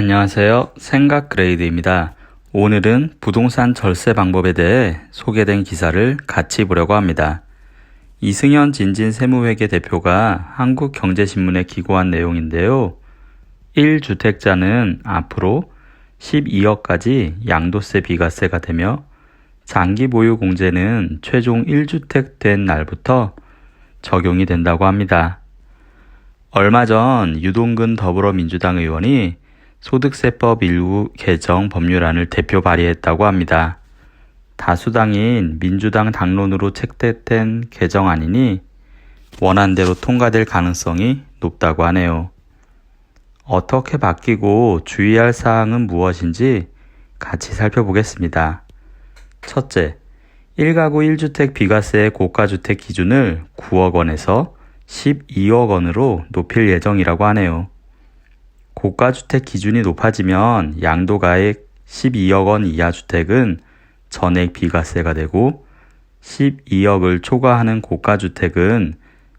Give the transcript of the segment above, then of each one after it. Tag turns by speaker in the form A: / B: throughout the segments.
A: 안녕하세요. 생각그레이드입니다. 오늘은 부동산 절세 방법에 대해 소개된 기사를 같이 보려고 합니다. 이승현 진진세무회계 대표가 한국경제신문에 기고한 내용인데요. 1주택자는 앞으로 12억까지 양도세 비과세가 되며 장기 보유 공제는 최종 1주택 된 날부터 적용이 된다고 합니다. 얼마 전 유동근 더불어민주당 의원이 소득세법 일부 개정 법률안을 대표 발의했다고 합니다. 다수당인 민주당 당론으로 채택된 개정안이니 원안대로 통과될 가능성이 높다고 하네요. 어떻게 바뀌고 주의할 사항은 무엇인지 같이 살펴보겠습니다. 첫째, 1가구 1주택 비과세의 고가주택 기준을 9억 원에서 12억 원으로 높일 예정이라고 하네요. 고가주택 기준이 높아지면 양도가액 12억 원 이하 주택은 전액 비과세가 되고 12억을 초과하는 고가주택은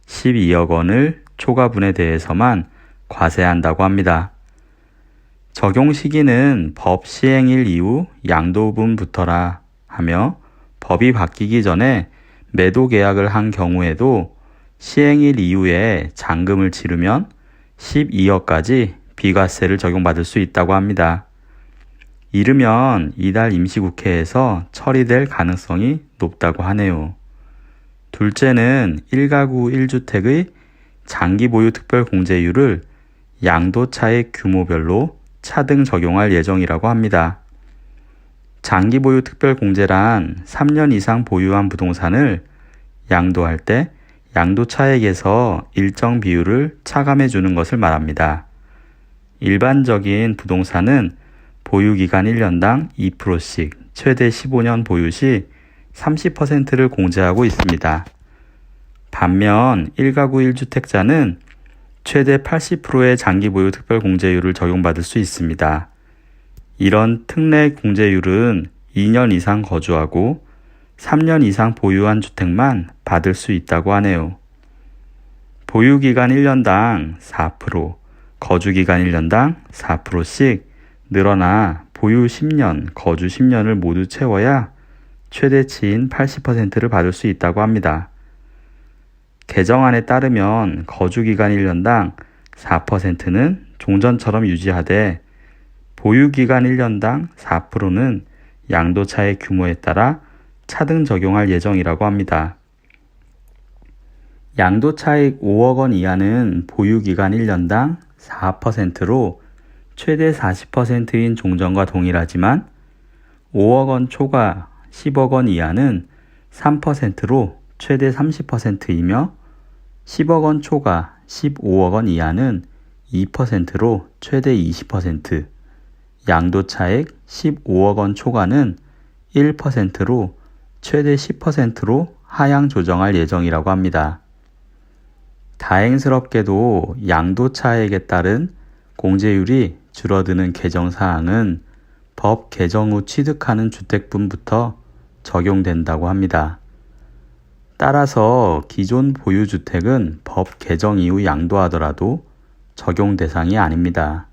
A: 12억 원을 초과분에 대해서만 과세한다고 합니다. 적용 시기는 법 시행일 이후 양도분부터라 하며 법이 바뀌기 전에 매도 계약을 한 경우에도 시행일 이후에 잔금을 치르면 12억까지 비과세를 적용받을 수 있다고 합니다. 이르면 이달 임시국회에서 처리될 가능성이 높다고 하네요. 둘째는 1가구 1주택의 장기 보유 특별 공제율을 양도 차익 규모별로 차등 적용할 예정이라고 합니다. 장기 보유 특별 공제란 3년 이상 보유한 부동산을 양도할 때 양도 차익에서 일정 비율을 차감해 주는 것을 말합니다. 일반적인 부동산은 보유기간 1년당 2%씩 최대 15년 보유 시 30%를 공제하고 있습니다. 반면 1가구 1주택자는 최대 80%의 장기 보유 특별 공제율을 적용받을 수 있습니다. 이런 특례 공제율은 2년 이상 거주하고 3년 이상 보유한 주택만 받을 수 있다고 하네요. 보유기간 1년당 4%, 거주기간 1년당 4%씩 늘어나 보유 10년, 거주 10년을 모두 채워야 최대치인 80%를 받을 수 있다고 합니다. 개정안에 따르면 거주기간 1년당 4%는 종전처럼 유지하되 보유기간 1년당 4%는 양도차익 규모에 따라 차등 적용할 예정이라고 합니다. 양도차익 5억 원 이하는 보유기간 1년당 4%로 최대 40%인 종전과 동일하지만 5억 원 초과 10억 원 이하는 3%로 최대 30%이며 10억 원 초과 15억 원 이하는 2%로 최대 20%, 양도차익 15억 원 초과는 1%로 최대 10%로 하향 조정할 예정이라고 합니다. 다행스럽게도 양도차익에 따른 공제율이 줄어드는 개정사항은 법 개정 후 취득하는 주택분부터 적용된다고 합니다. 따라서 기존 보유주택은 법 개정 이후 양도하더라도 적용 대상이 아닙니다.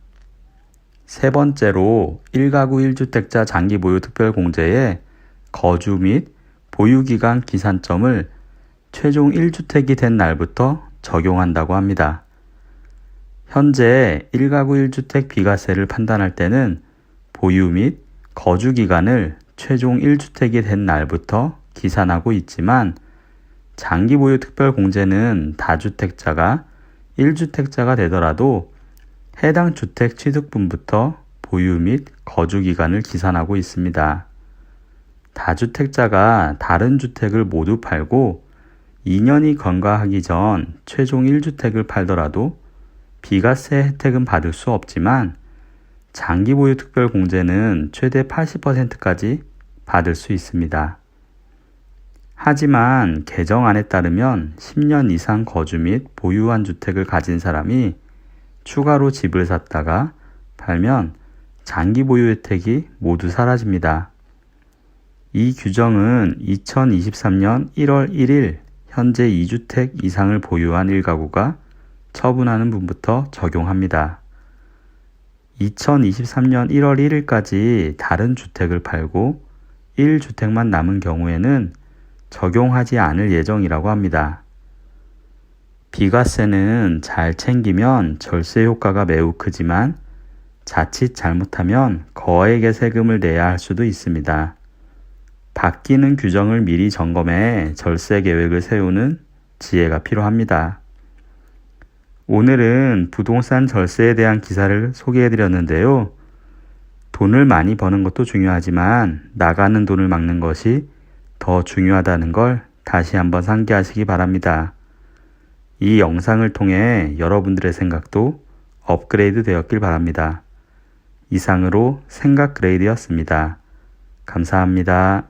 A: 세 번째로 1가구 1주택자 장기 보유 특별 공제에 거주 및 보유기간 기산점을 최종 1주택이 된 날부터 적용한다고 합니다. 현재 1가구 1주택 비과세를 판단할 때는 보유 및 거주 기간을 최종 1주택이 된 날부터 기산하고 있지만 장기 보유 특별 공제는 다주택자가 1주택자가 되더라도 해당 주택 취득분부터 보유 및 거주 기간을 기산하고 있습니다. 다주택자가 다른 주택을 모두 팔고 2년이 경과하기 전 최종 1주택을 팔더라도 비과세 혜택은 받을 수 없지만 장기 보유 특별 공제는 최대 80%까지 받을 수 있습니다. 하지만 개정안에 따르면 10년 이상 거주 및 보유한 주택을 가진 사람이 추가로 집을 샀다가 팔면 장기 보유 혜택이 모두 사라집니다. 이 규정은 2023년 1월 1일 현재 2주택 이상을 보유한 1가구가 처분하는 분부터 적용합니다. 2023년 1월 1일까지 다른 주택을 팔고 1주택만 남은 경우에는 적용하지 않을 예정이라고 합니다. 비과세는 잘 챙기면 절세 효과가 매우 크지만 자칫 잘못하면 거액의 세금을 내야 할 수도 있습니다. 바뀌는 규정을 미리 점검해 절세 계획을 세우는 지혜가 필요합니다. 오늘은 부동산 절세에 대한 기사를 소개해 드렸는데요. 돈을 많이 버는 것도 중요하지만 나가는 돈을 막는 것이 더 중요하다는 걸 다시 한번 상기하시기 바랍니다. 이 영상을 통해 여러분들의 생각도 업그레이드 되었길 바랍니다. 이상으로 생각 그레이드였습니다. 감사합니다.